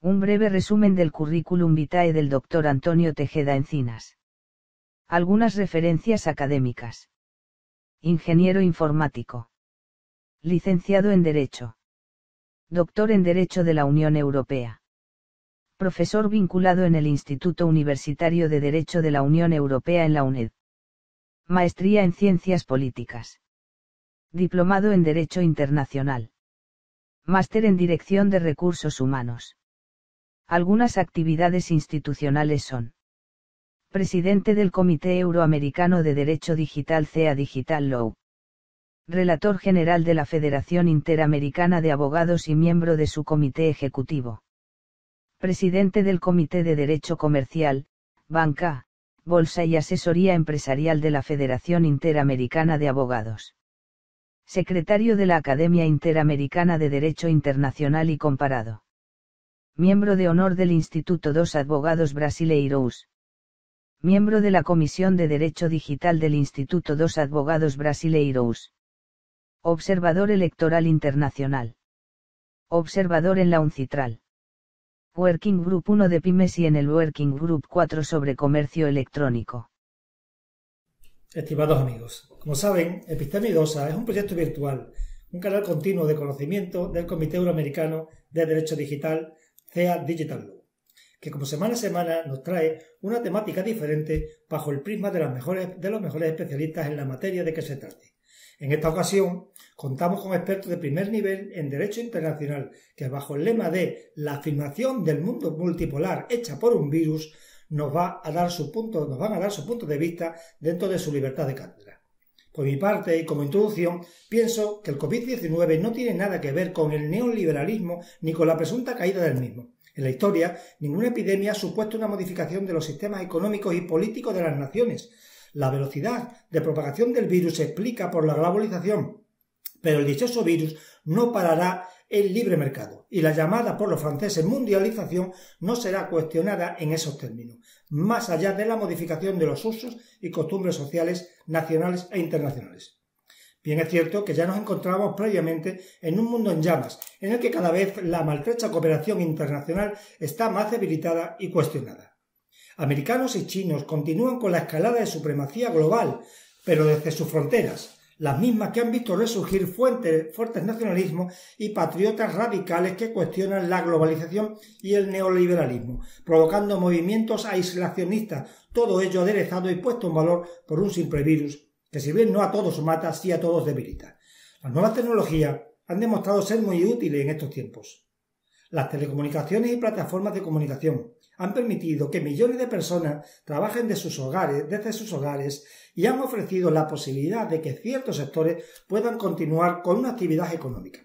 Un breve resumen del currículum vitae del Dr. Antonio Tejeda Encinas. Algunas referencias académicas. Ingeniero informático. Licenciado en Derecho. Doctor en Derecho de la Unión Europea. Profesor vinculado en el Instituto Universitario de Derecho de la Unión Europea en la UNED. Maestría en Ciencias Políticas. Diplomado en Derecho Internacional. Máster en Dirección de Recursos Humanos. Algunas actividades institucionales son: presidente del Comité Euroamericano de Derecho Digital CEA Digital Law. Relator general de la Federación Interamericana de Abogados y miembro de su comité ejecutivo. Presidente del Comité de Derecho Comercial, Banca, Bolsa y Asesoría Empresarial de la Federación Interamericana de Abogados. Secretario de la Academia Interamericana de Derecho Internacional y Comparado. Miembro de honor del Instituto dos Advogados Brasileiros. Miembro de la Comisión de Derecho Digital del Instituto dos Advogados Brasileiros. Observador electoral internacional. Observador en la UNCITRAL. Working Group 1 de Pymes y en el Working Group 4 sobre comercio electrónico. Estimados amigos, como saben, Epistemidosa es un proyecto virtual, un canal continuo de conocimiento del Comité Euroamericano de Derecho Digital CEA Digital Law, que como semana a semana nos trae una temática diferente bajo el prisma de los mejores especialistas en la materia de que se trate. En esta ocasión, contamos con expertos de primer nivel en Derecho Internacional que, bajo el lema de la afirmación del mundo multipolar hecha por un virus, nos van a dar su punto de vista dentro de su libertad de cátedra. Por mi parte, y como introducción, pienso que el COVID-19 no tiene nada que ver con el neoliberalismo ni con la presunta caída del mismo. En la historia, ninguna epidemia ha supuesto una modificación de los sistemas económicos y políticos de las naciones. La velocidad de propagación del virus se explica por la globalización, pero el dichoso virus no parará el libre mercado, y la llamada por los franceses mundialización no será cuestionada en esos términos, más allá de la modificación de los usos y costumbres sociales nacionales e internacionales. Bien es cierto que ya nos encontrábamos previamente en un mundo en llamas, en el que cada vez la maltrecha cooperación internacional está más debilitada y cuestionada. Americanos y chinos continúan con la escalada de supremacía global, pero desde sus fronteras, las mismas que han visto resurgir fuertes nacionalismos y patriotas radicales que cuestionan la globalización y el neoliberalismo, provocando movimientos aislacionistas, todo ello aderezado y puesto en valor por un simple virus, que si bien no a todos mata, sí a todos debilita. Las nuevas tecnologías han demostrado ser muy útiles en estos tiempos. Las telecomunicaciones y plataformas de comunicación han permitido que millones de personas trabajen desde sus hogares y han ofrecido la posibilidad de que ciertos sectores puedan continuar con una actividad económica.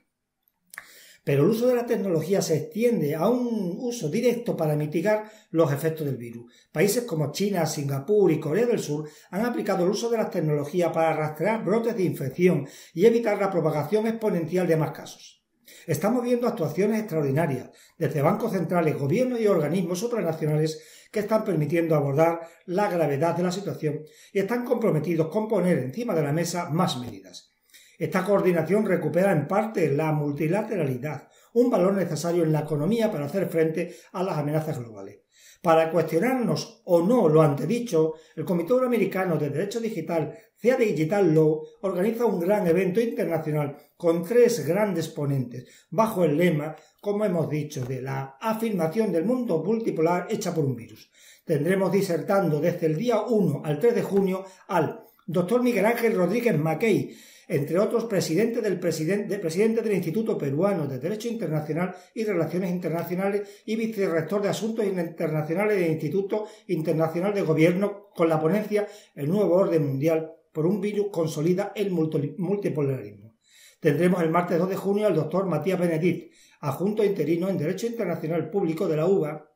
Pero el uso de la tecnología se extiende a un uso directo para mitigar los efectos del virus. Países como China, Singapur y Corea del Sur han aplicado el uso de la tecnología para rastrear brotes de infección y evitar la propagación exponencial de más casos. Estamos viendo actuaciones extraordinarias desde bancos centrales, gobiernos y organismos supranacionales que están permitiendo abordar la gravedad de la situación y están comprometidos con poner encima de la mesa más medidas. Esta coordinación recupera en parte la multilateralidad, un valor necesario en la economía para hacer frente a las amenazas globales. Para cuestionarnos o no lo antedicho, el Comité Euroamericano de Derecho Digital, CEA Digital Law, organiza un gran evento internacional con 3 grandes ponentes, bajo el lema, como hemos dicho, de la afirmación del mundo multipolar hecha por un virus. Tendremos disertando desde el día 1 al 3 de junio al Dr. Miguel Ángel Rodríguez Mackey, entre otros presidente del Instituto Peruano de Derecho Internacional y Relaciones Internacionales y vicerrector de Asuntos Internacionales del Instituto Internacional de Gobierno, con la ponencia El nuevo orden mundial por un virus consolida el multipolarismo. Tendremos el martes 2 de junio al doctor Matías Benedict, adjunto interino en Derecho Internacional Público de la UBA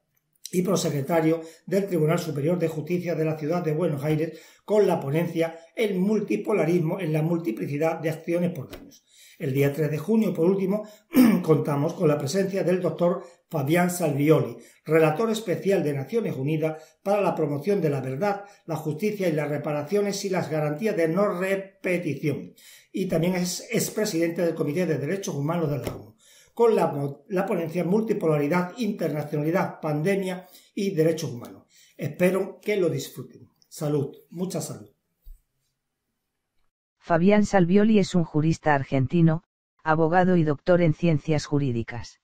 y prosecretario del Tribunal Superior de Justicia de la Ciudad de Buenos Aires, con la ponencia El multipolarismo en la multiplicidad de acciones por daños. El día 3 de junio, por último, contamos con la presencia del doctor Fabián Salvioli, relator especial de Naciones Unidas para la promoción de la verdad, la justicia y las reparaciones y las garantías de no repetición, y también es expresidente del Comité de Derechos Humanos de la ONU. con la ponencia Multipolaridad, Internacionalidad, Pandemia y Derechos Humanos. Espero que lo disfruten. Salud, mucha salud. Fabián Salvioli es un jurista argentino, abogado y doctor en ciencias jurídicas.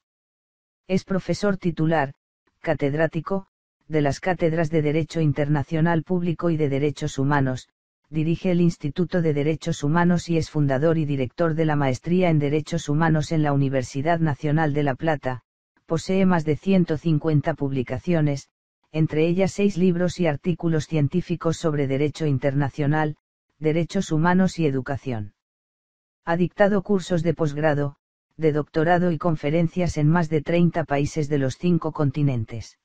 Es profesor titular, catedrático, de las cátedras de Derecho Internacional Público y de Derechos Humanos, dirige el Instituto de Derechos Humanos y es fundador y director de la Maestría en Derechos Humanos en la Universidad Nacional de La Plata, posee más de 150 publicaciones, entre ellas 6 libros y artículos científicos sobre derecho internacional, derechos humanos y educación. Ha dictado cursos de posgrado, de doctorado y conferencias en más de 30 países de los 5 continentes.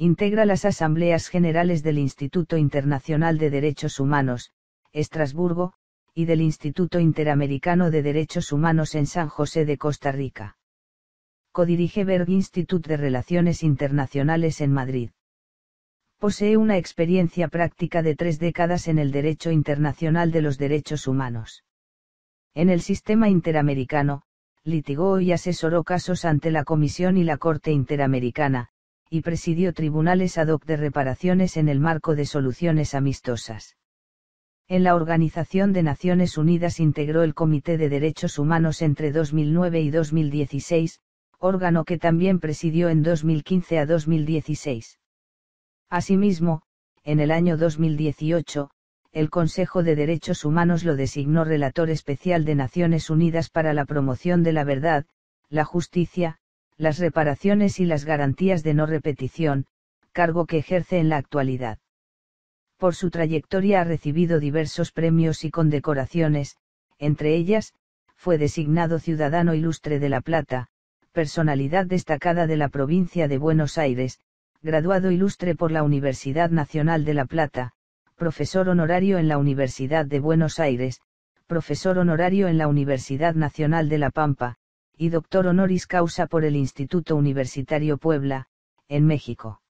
Integra las Asambleas Generales del Instituto Internacional de Derechos Humanos, Estrasburgo, y del Instituto Interamericano de Derechos Humanos en San José de Costa Rica. Codirige Berg Institute de Relaciones Internacionales en Madrid. Posee una experiencia práctica de 3 décadas en el derecho internacional de los derechos humanos. En el sistema interamericano, litigó y asesoró casos ante la Comisión y la Corte Interamericana, y presidió tribunales ad hoc de reparaciones en el marco de soluciones amistosas. En la Organización de Naciones Unidas integró el Comité de Derechos Humanos entre 2009 y 2016, órgano que también presidió en 2015 a 2016. Asimismo, en el año 2018, el Consejo de Derechos Humanos lo designó relator especial de Naciones Unidas para la promoción de la verdad, la justicia, las reparaciones y las garantías de no repetición, cargo que ejerce en la actualidad. Por su trayectoria ha recibido diversos premios y condecoraciones, entre ellas, fue designado Ciudadano Ilustre de La Plata, personalidad destacada de la provincia de Buenos Aires, graduado ilustre por la Universidad Nacional de La Plata, profesor honorario en la Universidad de Buenos Aires, profesor honorario en la Universidad Nacional de La Pampa, y doctor honoris causa por el Instituto Universitario Puebla, en México.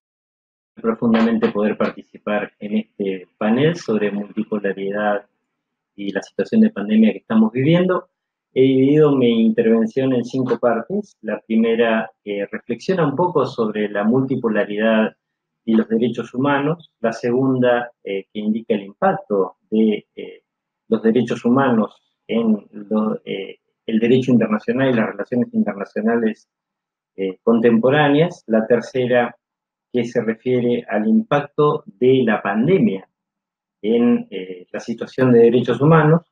Profundamente poder participar en este panel sobre multipolaridad y la situación de pandemia que estamos viviendo. He dividido mi intervención en 5 partes. La primera reflexiona un poco sobre la multipolaridad y los derechos humanos. La segunda que indica el impacto de los derechos humanos en el derecho internacional y las relaciones internacionales contemporáneas. La tercera que se refiere al impacto de la pandemia en la situación de derechos humanos.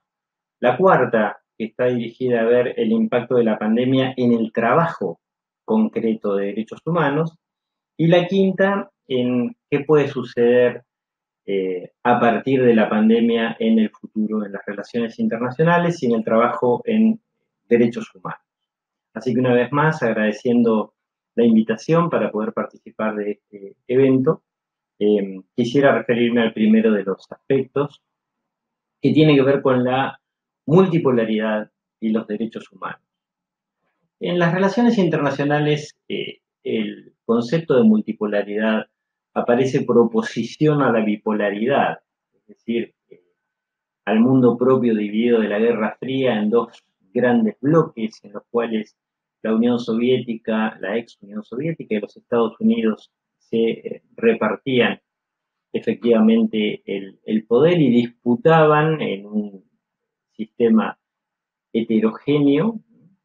La cuarta, que está dirigida a ver el impacto de la pandemia en el trabajo concreto de derechos humanos. Y la quinta, en qué puede suceder a partir de la pandemia en el futuro, en las relaciones internacionales y en el trabajo en derechos humanos. Así que una vez más, agradeciendo la invitación para poder participar de este evento, quisiera referirme al primero de los aspectos, que tiene que ver con la multipolaridad y los derechos humanos. En las relaciones internacionales, el concepto de multipolaridad aparece por oposición a la bipolaridad, es decir, al mundo propio dividido de la Guerra Fría en 2 grandes bloques, en los cuales la Unión Soviética, la ex Unión Soviética y los Estados Unidos se repartían efectivamente el poder y disputaban en un sistema heterogéneo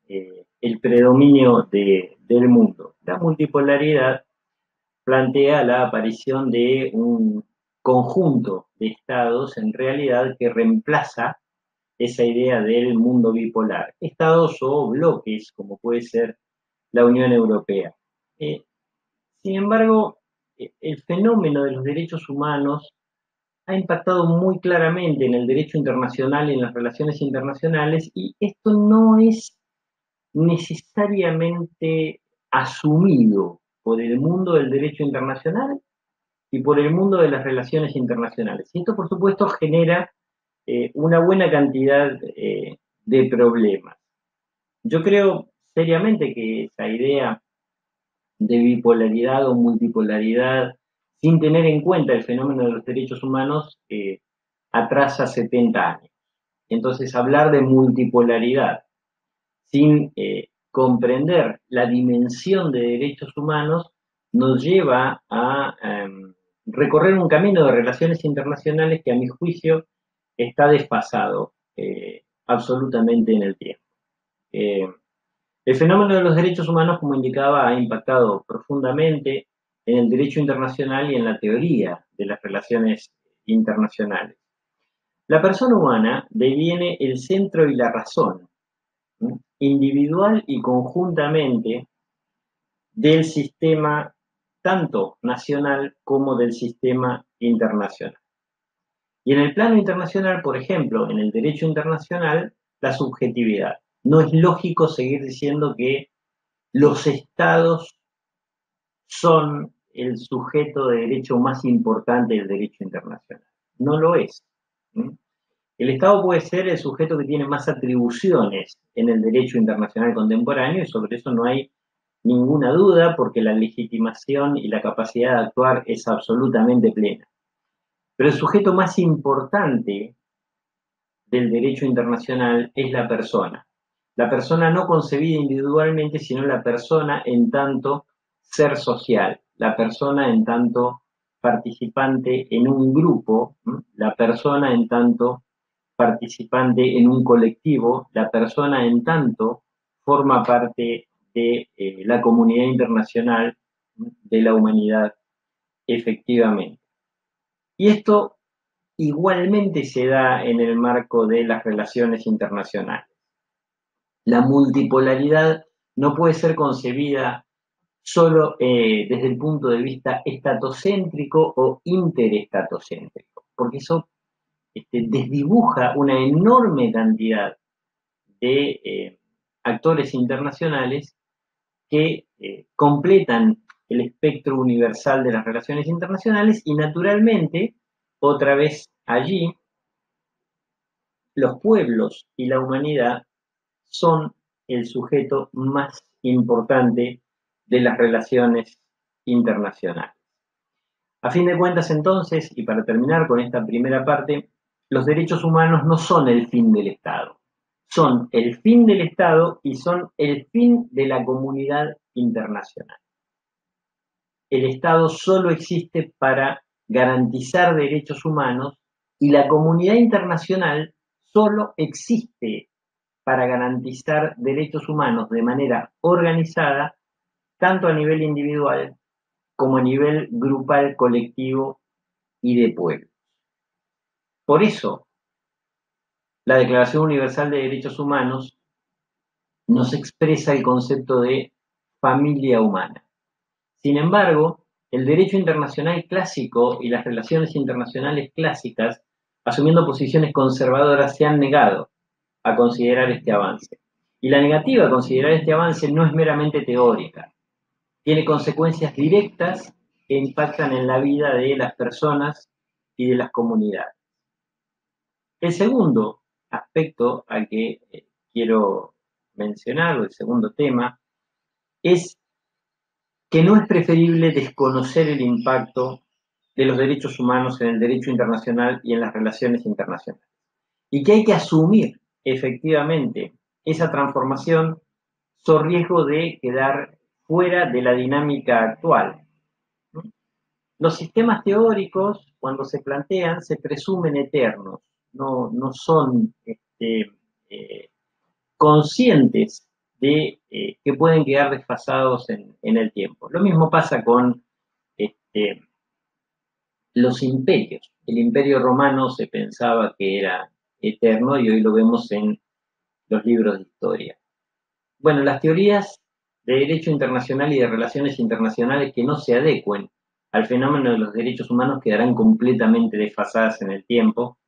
el predominio del mundo. La multipolaridad plantea la aparición de un conjunto de estados en realidad que reemplaza esa idea del mundo bipolar. Estados o bloques, como puede ser la Unión Europea. Sin embargo, el fenómeno de los derechos humanos ha impactado muy claramente en el derecho internacional y en las relaciones internacionales, y esto no es necesariamente asumido por el mundo del derecho internacional y por el mundo de las relaciones internacionales. Y esto, por supuesto, genera una buena cantidad de problemas. Yo creo seriamente que esa idea de bipolaridad o multipolaridad, sin tener en cuenta el fenómeno de los derechos humanos, atrasa 70 años. Entonces, hablar de multipolaridad sin comprender la dimensión de derechos humanos nos lleva a recorrer un camino de relaciones internacionales que a mi juicio está desfasado absolutamente en el tiempo. El fenómeno de los derechos humanos, como indicaba, ha impactado profundamente en el derecho internacional y en la teoría de las relaciones internacionales. La persona humana deviene el centro y la razón, ¿sí?, individual y conjuntamente del sistema tanto nacional como del sistema internacional. Y en el plano internacional, por ejemplo, en el derecho internacional, la subjetividad. No es lógico seguir diciendo que los estados son el sujeto de derecho más importante del derecho internacional. No lo es. El Estado puede ser el sujeto que tiene más atribuciones en el derecho internacional contemporáneo y sobre eso no hay ninguna duda porque la legitimación y la capacidad de actuar es absolutamente plena. Pero el sujeto más importante del derecho internacional es la persona. La persona no concebida individualmente, sino la persona en tanto ser social, la persona en tanto participante en un grupo, la persona en tanto participante en un colectivo, la persona en tanto forma parte de la comunidad internacional de la humanidad efectivamente. Y esto igualmente se da en el marco de las relaciones internacionales. La multipolaridad no puede ser concebida solo desde el punto de vista estatocéntrico o interestatocéntrico, porque eso desdibuja una enorme cantidad de actores internacionales que completan el espectro universal de las relaciones internacionales y naturalmente, otra vez allí, los pueblos y la humanidad son el sujeto más importante de las relaciones internacionales. A fin de cuentas, entonces, y para terminar con esta primera parte, los derechos humanos no son el fin del Estado, son el fin del Estado y son el fin de la comunidad internacional. El Estado solo existe para garantizar derechos humanos y la comunidad internacional solo existe para garantizar derechos humanos de manera organizada, tanto a nivel individual como a nivel grupal, colectivo y de pueblos. Por eso, la Declaración Universal de Derechos Humanos nos expresa el concepto de familia humana. Sin embargo, el derecho internacional clásico y las relaciones internacionales clásicas, asumiendo posiciones conservadoras, se han negado a considerar este avance. Y la negativa a considerar este avance no es meramente teórica, tiene consecuencias directas que impactan en la vida de las personas y de las comunidades. El segundo aspecto al que quiero mencionar, o el segundo tema, es que no es preferible desconocer el impacto de los derechos humanos en el derecho internacional y en las relaciones internacionales. Y que hay que asumir efectivamente esa transformación sobre riesgo de quedar fuera de la dinámica actual. Los sistemas teóricos, cuando se plantean, se presumen eternos, no son conscientes de que pueden quedar desfasados en el tiempo. Lo mismo pasa con los imperios. El imperio romano se pensaba que era eterno y hoy lo vemos en los libros de historia. Bueno, las teorías de derecho internacional y de relaciones internacionales que no se adecuen al fenómeno de los derechos humanos quedarán completamente desfasadas en el tiempo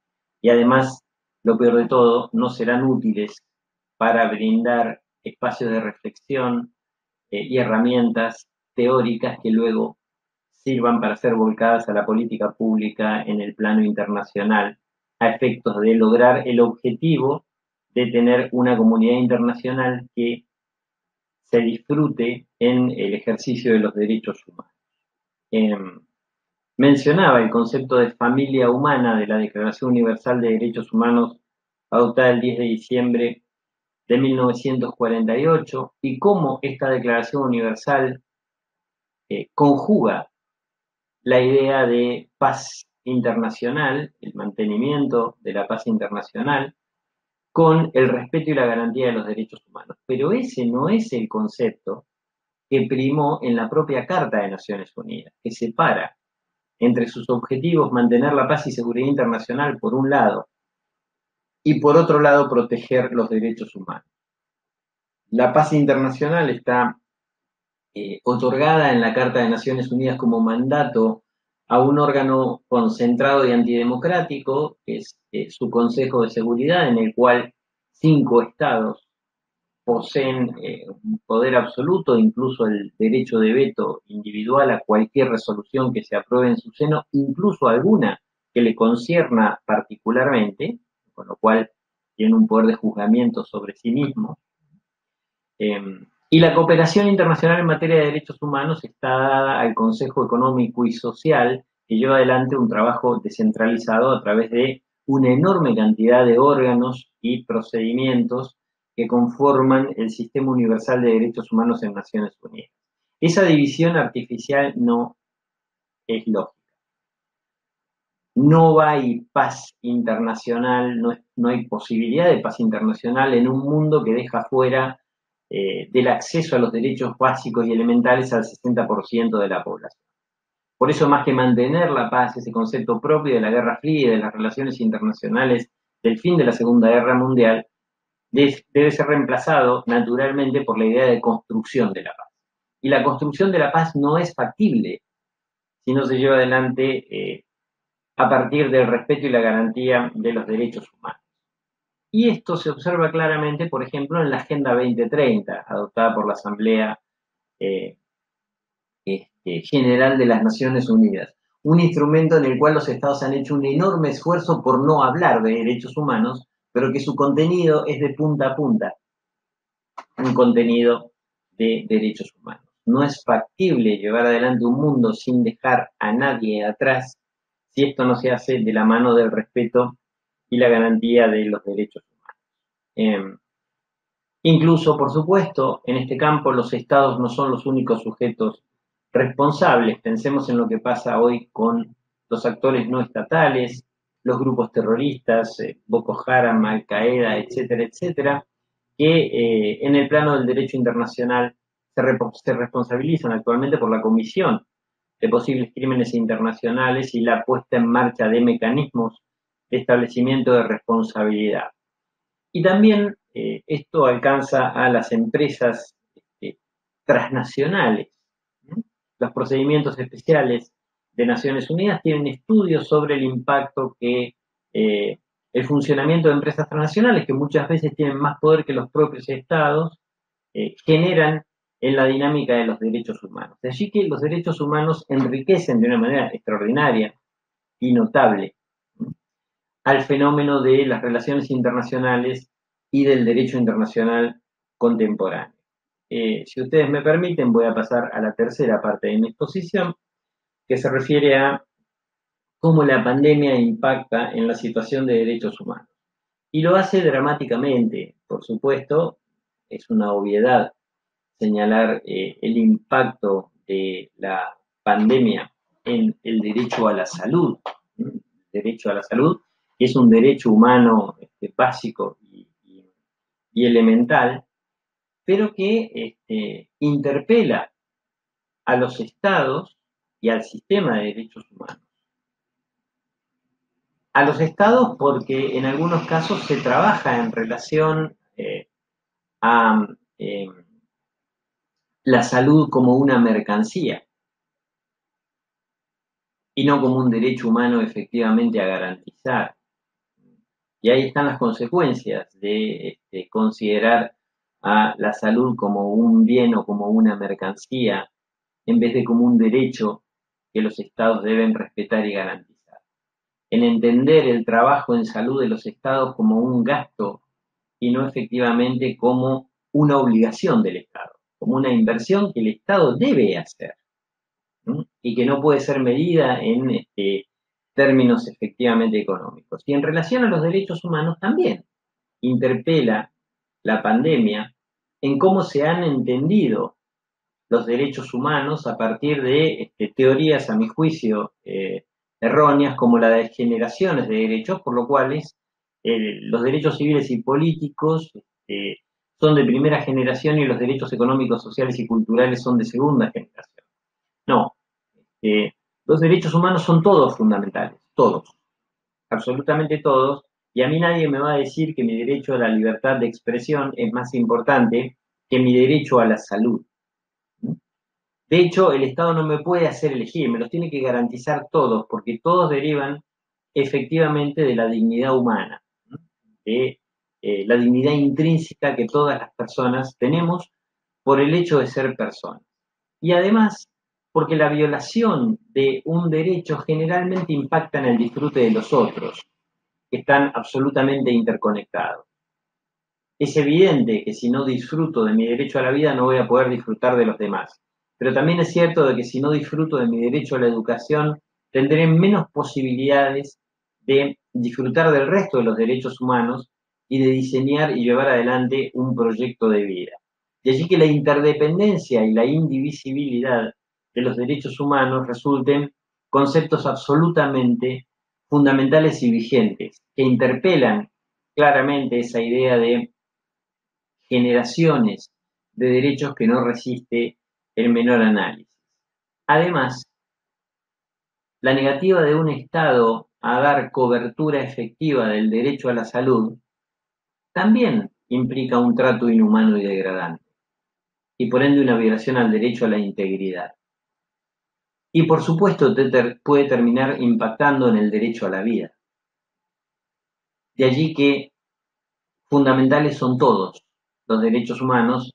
y además, lo peor de todo, no serán útiles para brindar espacios de reflexión y herramientas teóricas que luego sirvan para ser volcadas a la política pública en el plano internacional, a efectos de lograr el objetivo de tener una comunidad internacional que se disfrute en el ejercicio de los derechos humanos. Mencionaba el concepto de familia humana de la Declaración Universal de Derechos Humanos adoptada el 10 de diciembre de 1948 y cómo esta Declaración Universal conjuga la idea de paz internacional, el mantenimiento de la paz internacional, con el respeto y la garantía de los derechos humanos. Pero ese no es el concepto que primó en la propia Carta de Naciones Unidas, que separa entre sus objetivos mantener la paz y seguridad internacional por un lado, y por otro lado proteger los derechos humanos. La paz internacional está otorgada en la Carta de Naciones Unidas como mandato a un órgano concentrado y antidemocrático, que es su Consejo de Seguridad, en el cual 5 estados poseen un poder absoluto, incluso el derecho de veto individual a cualquier resolución que se apruebe en su seno, incluso alguna que le concierna particularmente, con lo cual tiene un poder de juzgamiento sobre sí mismo. Y la cooperación internacional en materia de derechos humanos está dada al Consejo Económico y Social, que lleva adelante un trabajo descentralizado a través de una enorme cantidad de órganos y procedimientos que conforman el Sistema Universal de Derechos Humanos en Naciones Unidas. Esa división artificial no es lógica. No hay paz internacional, no hay posibilidad de paz internacional en un mundo que deja fuera del acceso a los derechos básicos y elementales al 60% de la población. Por eso, más que mantener la paz, ese concepto propio de la Guerra Fría y de las relaciones internacionales del fin de la Segunda Guerra Mundial, debe ser reemplazado naturalmente por la idea de construcción de la paz. Y la construcción de la paz no es factible si no se lleva adelante a partir del respeto y la garantía de los derechos humanos. Y esto se observa claramente, por ejemplo, en la Agenda 2030, adoptada por la Asamblea General de las Naciones Unidas. Un instrumento en el cual los estados han hecho un enorme esfuerzo por no hablar de derechos humanos, pero que su contenido es de punta a punta, un contenido de derechos humanos. No es factible llevar adelante un mundo sin dejar a nadie atrás si esto no se hace de la mano del respeto y la garantía de los derechos humanos. Incluso, por supuesto, en este campo los estados no son los únicos sujetos responsables. Pensemos en lo que pasa hoy con los actores no estatales, los grupos terroristas, Boko Haram, Al Qaeda, etcétera, etcétera, que en el plano del derecho internacional se responsabilizan actualmente por la comisión de posibles crímenes internacionales y la puesta en marcha de mecanismos de establecimiento de responsabilidad. Y también esto alcanza a las empresas transnacionales. Los procedimientos especiales de Naciones Unidas tienen estudios sobre el impacto que el funcionamiento de empresas transnacionales, que muchas veces tienen más poder que los propios estados, generan en la dinámica de los derechos humanos. De allí que los derechos humanos enriquecen de una manera extraordinaria y notable al fenómeno de las relaciones internacionales y del derecho internacional contemporáneo. Si ustedes me permiten, voy a pasar a la tercera parte de mi exposición, que se refiere a cómo la pandemia impacta en la situación de derechos humanos. Y lo hace dramáticamente, por supuesto, es una obviedad señalar el impacto de la pandemia en el derecho a la salud. El derecho a la salud, que es un derecho humano básico y elemental, pero que interpela a los estados y al sistema de derechos humanos. A los estados porque en algunos casos se trabaja en relación a la salud como una mercancía y no como un derecho humano efectivamente a garantizar. Y ahí están las consecuencias de considerar a la salud como un bien o como una mercancía en vez de como un derecho que los estados deben respetar y garantizar. En entender el trabajo en salud de los estados como un gasto y no efectivamente como una obligación del Estado, como una inversión que el Estado debe hacer, ¿sí? Y que no puede ser medida en términos efectivamente económicos. Y en relación a los derechos humanos también interpela la pandemia en cómo se han entendido los derechos humanos a partir de teorías, a mi juicio, erróneas, como la de generaciones de derechos, por lo cual los derechos civiles y políticos son de primera generación y los derechos económicos, sociales y culturales son de segunda generación. No, los derechos humanos son todos fundamentales, todos, absolutamente todos, y a mí nadie me va a decir que mi derecho a la libertad de expresión es más importante que mi derecho a la salud. De hecho, el Estado no me puede hacer elegir, me los tiene que garantizar todos, porque todos derivan efectivamente de la dignidad humana, de la dignidad intrínseca que todas las personas tenemos por el hecho de ser personas. Y además, porque la violación de un derecho generalmente impacta en el disfrute de los otros, que están absolutamente interconectados. Es evidente que si no disfruto de mi derecho a la vida no voy a poder disfrutar de los demás. Pero también es cierto de que si no disfruto de mi derecho a la educación, tendré menos posibilidades de disfrutar del resto de los derechos humanos y de diseñar y llevar adelante un proyecto de vida. De allí que la interdependencia y la indivisibilidad de los derechos humanos resulten conceptos absolutamente fundamentales y vigentes, que interpelan claramente esa idea de generaciones de derechos que no resiste el menor análisis. Además, la negativa de un Estado a dar cobertura efectiva del derecho a la salud también implica un trato inhumano y degradante, y por ende una violación al derecho a la integridad. Y por supuesto puede terminar impactando en el derecho a la vida. De allí que fundamentales son todos los derechos humanos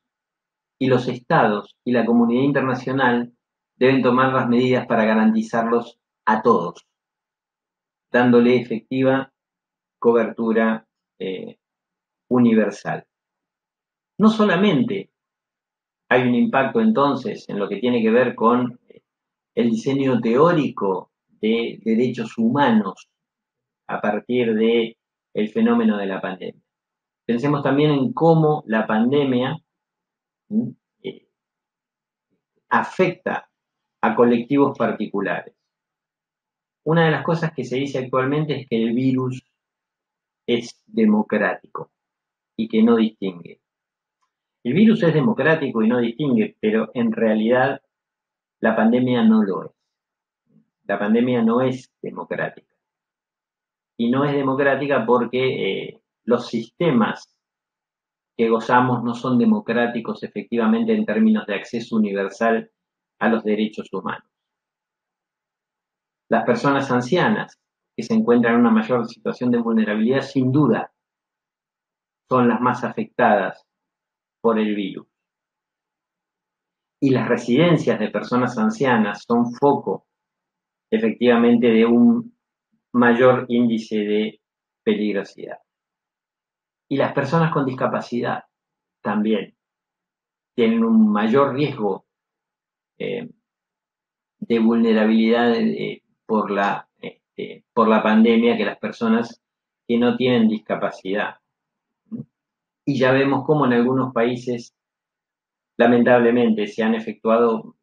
y los estados y la comunidad internacional deben tomar las medidas para garantizarlos a todos, dándole efectiva cobertura universal. No solamente hay un impacto entonces en lo que tiene que ver con el diseño teórico de derechos humanos a partir del fenómeno de la pandemia. Pensemos también en cómo la pandemia afecta a colectivos particulares. Una de las cosas que se dice actualmente es que el virus es democrático y que no distingue. El virus es democrático y no distingue, pero en realidad la pandemia no lo es. La pandemia no es democrática. Y no es democrática porque los sistemas que gozamos no son democráticos efectivamente en términos de acceso universal a los derechos humanos. Las personas ancianas que se encuentran en una mayor situación de vulnerabilidad, sin duda, son las más afectadas por el virus. Y las residencias de personas ancianas son foco, efectivamente, de un mayor índice de peligrosidad. Y las personas con discapacidad también tienen un mayor riesgo de vulnerabilidad por la pandemia que las personas que no tienen discapacidad. Y ya vemos cómo en algunos países, lamentablemente, se han efectuado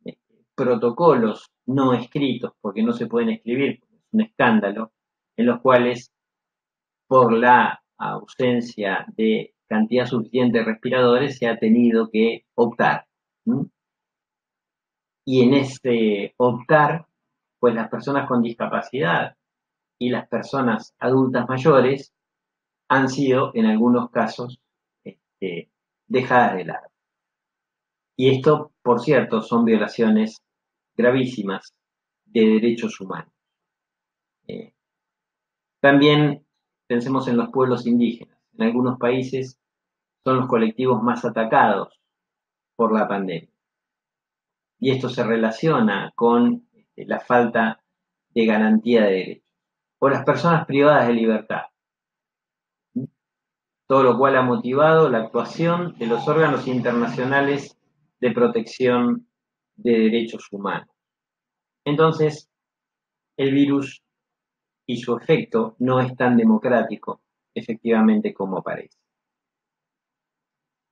protocolos no escritos, porque no se pueden escribir, es un escándalo, en los cuales, por la ausencia de cantidad suficiente de respiradores, se ha tenido que optar. Y en este optar, pues las personas con discapacidad y las personas adultas mayores han sido, en algunos casos, dejadas de lado. Y esto, por cierto, son violaciones gravísimas de derechos humanos. También pensemos en los pueblos indígenas. En algunos países son los colectivos más atacados por la pandemia. Y esto se relaciona con la falta de garantía de derechos. O las personas privadas de libertad. Todo lo cual ha motivado la actuación de los órganos internacionales de protección de derechos humanos. Entonces, el virus y su efecto no es tan democrático, efectivamente, como parece.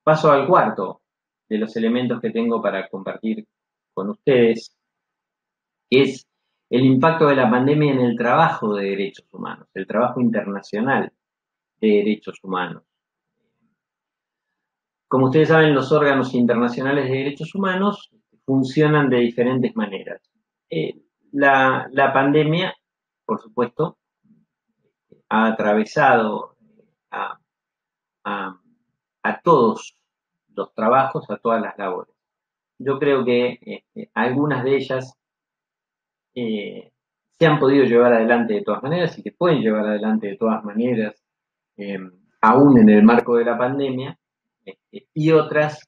Paso al cuarto de los elementos que tengo para compartir con ustedes, que es el impacto de la pandemia en el trabajo de derechos humanos, el trabajo internacional de derechos humanos. Como ustedes saben, los órganos internacionales de derechos humanos funcionan de diferentes maneras. La pandemia, por supuesto, ha atravesado a todos los trabajos, a todas las labores. Yo creo que algunas de ellas se han podido llevar adelante de todas maneras y que pueden llevar adelante de todas maneras, aún en el marco de la pandemia, y otras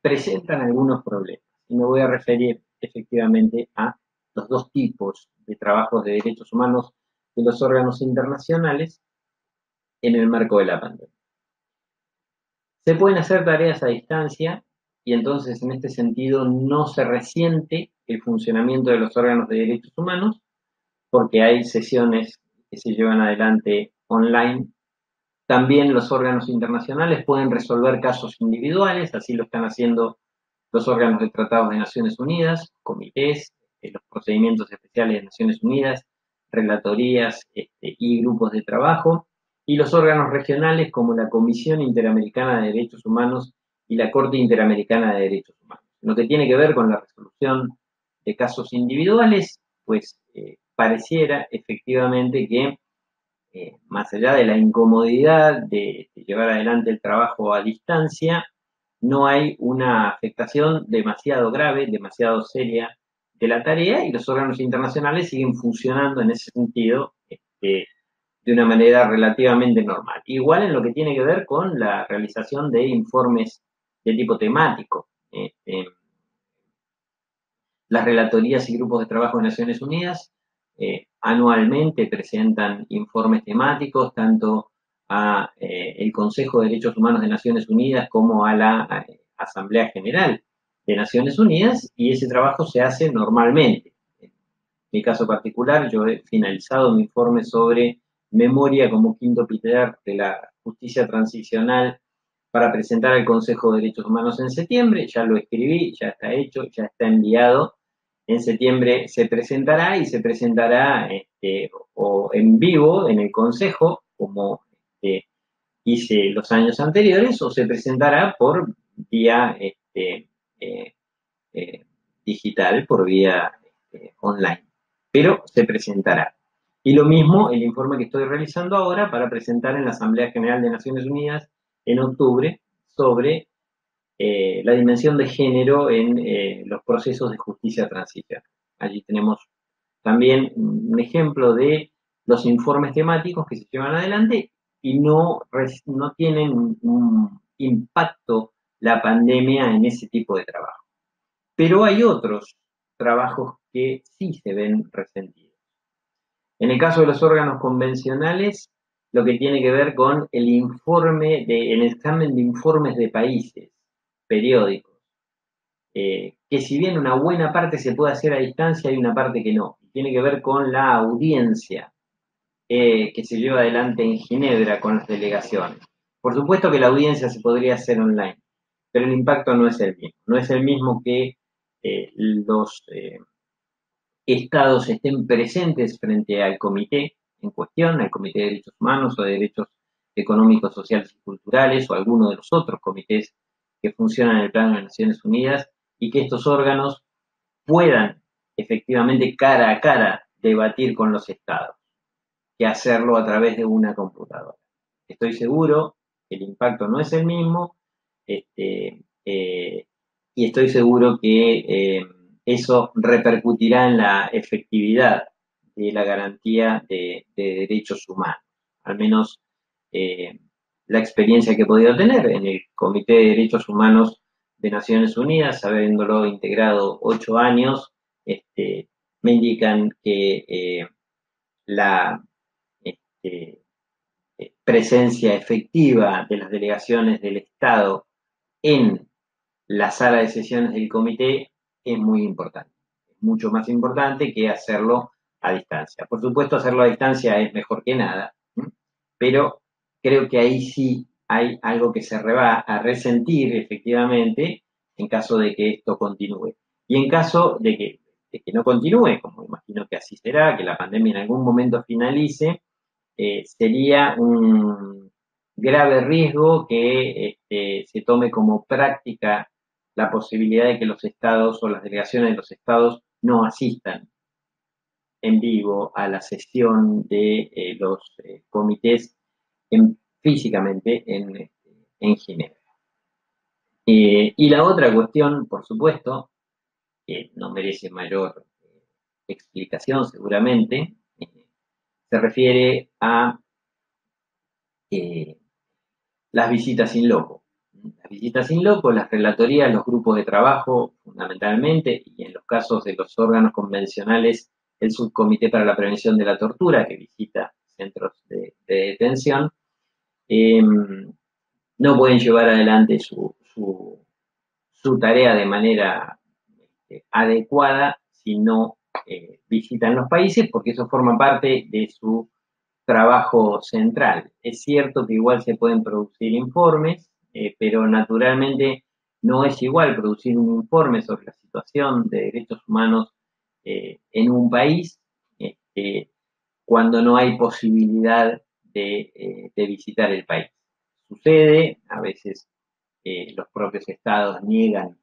presentan algunos problemas. Y me voy a referir efectivamente a los dos tipos de trabajos de derechos humanos de los órganos internacionales en el marco de la pandemia. Se pueden hacer tareas a distancia y entonces en este sentido no se resiente el funcionamiento de los órganos de derechos humanos porque hay sesiones que se llevan adelante online. También los órganos internacionales pueden resolver casos individuales, así lo están haciendo los órganos de tratados de Naciones Unidas, comités, los procedimientos especiales de Naciones Unidas, relatorías y grupos de trabajo, y los órganos regionales como la Comisión Interamericana de Derechos Humanos y la Corte Interamericana de Derechos Humanos. En lo que tiene que ver con la resolución de casos individuales, pues pareciera efectivamente que más allá de la incomodidad de llevar adelante el trabajo a distancia, no hay una afectación demasiado grave, demasiado seria de la tarea y los órganos internacionales siguen funcionando en ese sentido de una manera relativamente normal. Igual en lo que tiene que ver con la realización de informes de tipo temático. Las relatorías y grupos de trabajo de Naciones Unidas anualmente presentan informes temáticos tanto a el Consejo de Derechos Humanos de Naciones Unidas como a la Asamblea General de Naciones Unidas y ese trabajo se hace normalmente. En mi caso particular, yo he finalizado mi informe sobre memoria como quinto pilar de la justicia transicional para presentar al Consejo de Derechos Humanos en septiembre. Ya lo escribí, ya está hecho, ya está enviado. En septiembre se presentará y se presentará o en vivo en el Consejo, como hice los años anteriores, o se presentará por vía digital, por vía online. Pero se presentará. Y lo mismo el informe que estoy realizando ahora para presentar en la Asamblea General de Naciones Unidas en octubre sobre la dimensión de género en los procesos de justicia transicional. Allí tenemos también un ejemplo de los informes temáticos que se llevan adelante y no tienen un impacto la pandemia en ese tipo de trabajo. Pero hay otros trabajos que sí se ven resentidos. En el caso de los órganos convencionales, lo que tiene que ver con el examen de informes de países periódicos, que si bien una buena parte se puede hacer a distancia, hay una parte que no. Tiene que ver con la audiencia que se lleva adelante en Ginebra con las delegaciones. Por supuesto que la audiencia se podría hacer online, pero el impacto no es el mismo. No es el mismo que los estados estén presentes frente al comité en cuestión, al Comité de Derechos Humanos o de Derechos Económicos, Sociales y Culturales o alguno de los otros comités que funcionan en el plano de Naciones Unidas y que estos órganos puedan efectivamente cara a cara debatir con los estados, que hacerlo a través de una computadora. Estoy seguro que el impacto no es el mismo y estoy seguro que eso repercutirá en la efectividad de la garantía de derechos humanos. Al menos la experiencia que he podido tener en el Comité de Derechos Humanos de Naciones Unidas, habiéndolo integrado 8 años, me indican que la presencia efectiva de las delegaciones del Estado en la sala de sesiones del comité es muy importante. Es mucho más importante que hacerlo a distancia. Por supuesto, hacerlo a distancia es mejor que nada, pero creo que ahí sí hay algo que se va a resentir efectivamente en caso de que esto continúe. Y en caso de que no continúe, como imagino que así será, que la pandemia en algún momento finalice, sería un grave riesgo que se tome como práctica la posibilidad de que los estados o las delegaciones de los estados no asistan en vivo a la sesión de los comités físicamente en Ginebra. Y la otra cuestión, por supuesto, que no merece mayor explicación seguramente, se refiere a las visitas in loco. Las visitas in loco, las relatorías, los grupos de trabajo, fundamentalmente, y en los casos de los órganos convencionales, el Subcomité para la Prevención de la Tortura, que visita centros de detención, no pueden llevar adelante su tarea de manera adecuada si no visitan los países, porque eso forma parte de su trabajo central. Es cierto que igual se pueden producir informes, pero naturalmente no es igual producir un informe sobre la situación de derechos humanos en un país cuando no hay posibilidad de visitar el país. Sucede, a veces los propios estados niegan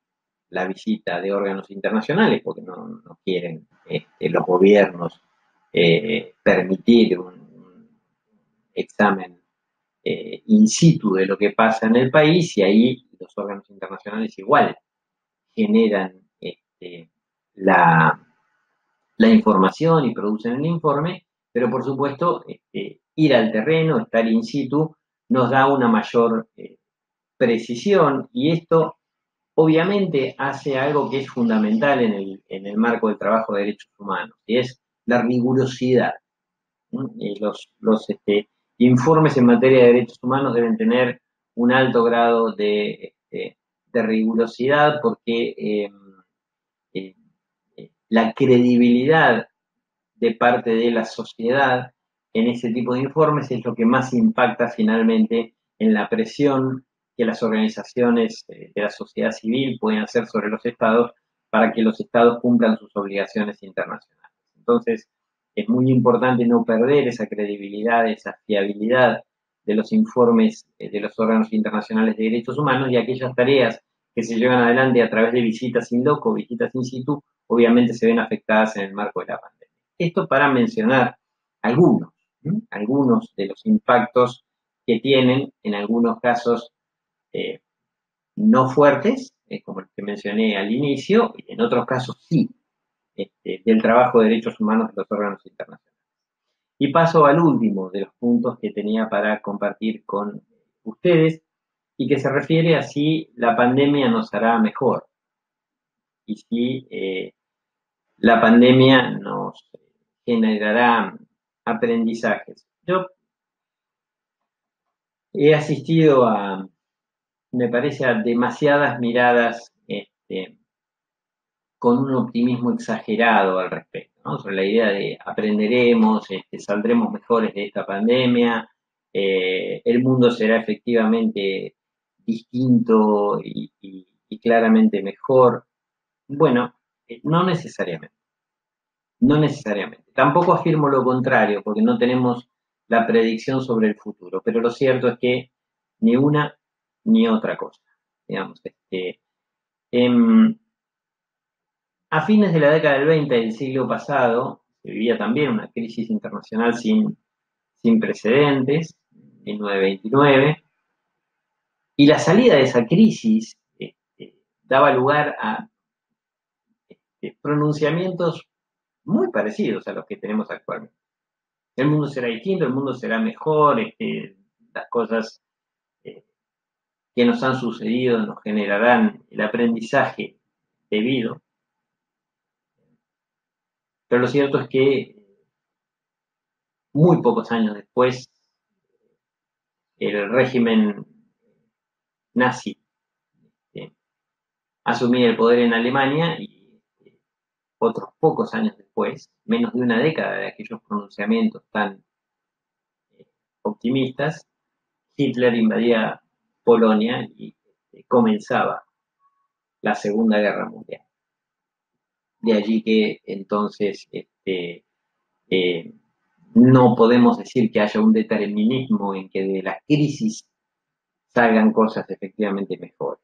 la visita de órganos internacionales porque no quieren los gobiernos permitir un examen in situ de lo que pasa en el país, y ahí los órganos internacionales igual generan la información y producen el informe, pero por supuesto ir al terreno, estar in situ, nos da una mayor precisión, y esto obviamente hace algo que es fundamental en el marco del trabajo de derechos humanos, y es la rigurosidad. Los informes en materia de derechos humanos deben tener un alto grado de rigurosidad, porque la credibilidad de parte de la sociedad en ese tipo de informes es lo que más impacta finalmente en la presión que las organizaciones de la sociedad civil pueden hacer sobre los estados para que los estados cumplan sus obligaciones internacionales. Entonces, es muy importante no perder esa credibilidad, esa fiabilidad de los informes de los órganos internacionales de derechos humanos, y aquellas tareas que se llevan adelante a través de visitas in loco, visitas in situ, obviamente se ven afectadas en el marco de la pandemia. Esto para mencionar algunos de los impactos que tienen, en algunos casos no fuertes, como el que mencioné al inicio, y en otros casos sí, del trabajo de derechos humanos de los órganos internacionales. Y paso al último de los puntos que tenía para compartir con ustedes, y que se refiere a si la pandemia nos hará mejor, y si la pandemia nos generará aprendizajes. Yo he asistido me parece, a demasiadas miradas con un optimismo exagerado al respecto, ¿no? Sobre la idea de aprenderemos, saldremos mejores de esta pandemia, el mundo será efectivamente distinto y claramente mejor. Bueno, no necesariamente. No necesariamente. Tampoco afirmo lo contrario, porque no tenemos la predicción sobre el futuro, pero lo cierto es que ni una ni otra cosa. Digamos, a fines de la década del 20 del siglo pasado, se vivía también una crisis internacional sin precedentes, 1929, y la salida de esa crisis daba lugar a pronunciamientos muy parecidos a los que tenemos actualmente. El mundo será distinto, el mundo será mejor, las cosas que nos han sucedido nos generarán el aprendizaje debido. Pero lo cierto es que muy pocos años después, el régimen nazi asumía el poder en Alemania, y otros pocos años después, menos de una década de aquellos pronunciamientos tan optimistas, Hitler invadía Polonia y comenzaba la Segunda Guerra Mundial. De allí que entonces no podemos decir que haya un determinismo en que de la crisis salgan cosas efectivamente mejores.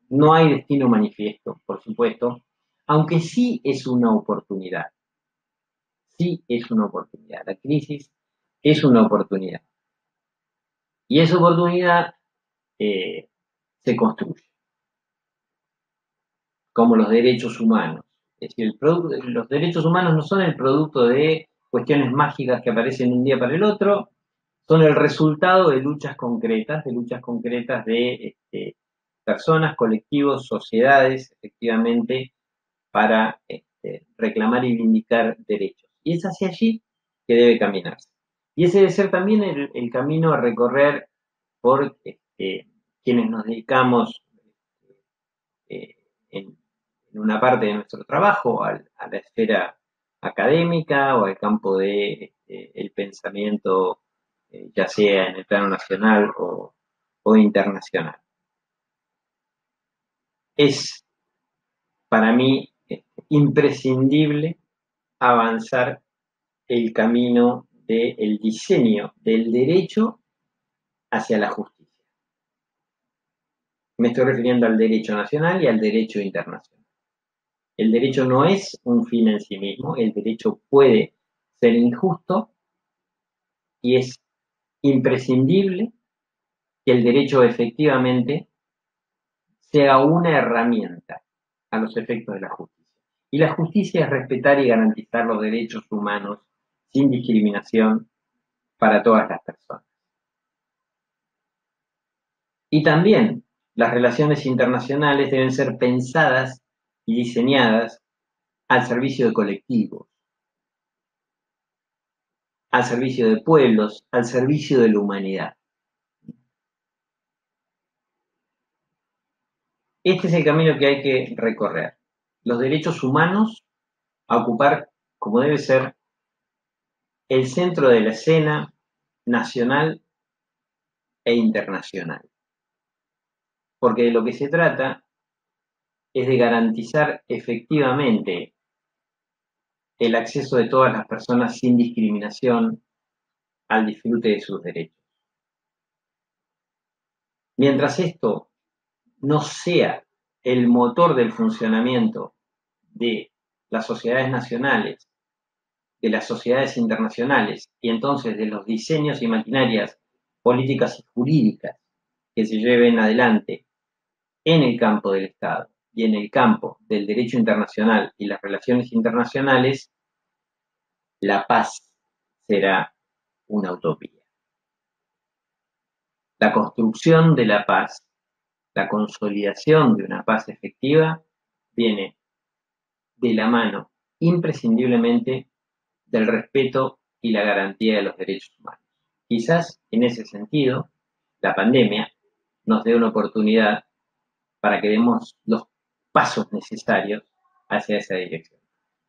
No hay destino manifiesto, por supuesto, aunque sí es una oportunidad. Sí es una oportunidad. La crisis es una oportunidad. Y esa oportunidad se construye, como los derechos humanos. Es decir, los derechos humanos no son el producto de cuestiones mágicas que aparecen de un día para el otro, son el resultado de luchas concretas de personas, colectivos, sociedades, efectivamente, para reclamar y vindicar derechos. Y es hacia allí que debe caminarse. Y ese debe ser también el camino a recorrer por quienes nos dedicamos en una parte de nuestro trabajo a la esfera académica o al campo de el pensamiento, ya sea en el plano nacional o internacional. Es para mí imprescindible avanzar el camino del diseño del derecho hacia la justicia. Me estoy refiriendo al derecho nacional y al derecho internacional. El derecho no es un fin en sí mismo, el derecho puede ser injusto y es imprescindible que el derecho efectivamente sea una herramienta a los efectos de la justicia. Y la justicia es respetar y garantizar los derechos humanos sin discriminación para todas las personas. Y también las relaciones internacionales deben ser pensadas y diseñadas al servicio de colectivos, al servicio de pueblos, al servicio de la humanidad. Este es el camino que hay que recorrer. Los derechos humanos a ocupar, como debe ser, el centro de la escena nacional e internacional. Porque de lo que se trata es de garantizar efectivamente el acceso de todas las personas sin discriminación al disfrute de sus derechos. Mientras esto no sea el motor del funcionamiento de las sociedades nacionales, de las sociedades internacionales y entonces de los diseños y maquinarias políticas y jurídicas que se lleven adelante en el campo del Estado y en el campo del derecho internacional y las relaciones internacionales, la paz será una utopía. La construcción de la paz, la consolidación de una paz efectiva, viene de la mano imprescindiblemente del respeto y la garantía de los derechos humanos. Quizás en ese sentido, la pandemia nos dé una oportunidad para que demos los pasos necesarios hacia esa dirección.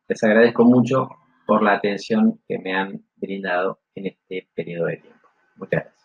Les agradezco mucho por la atención que me han brindado en este periodo de tiempo. Muchas gracias.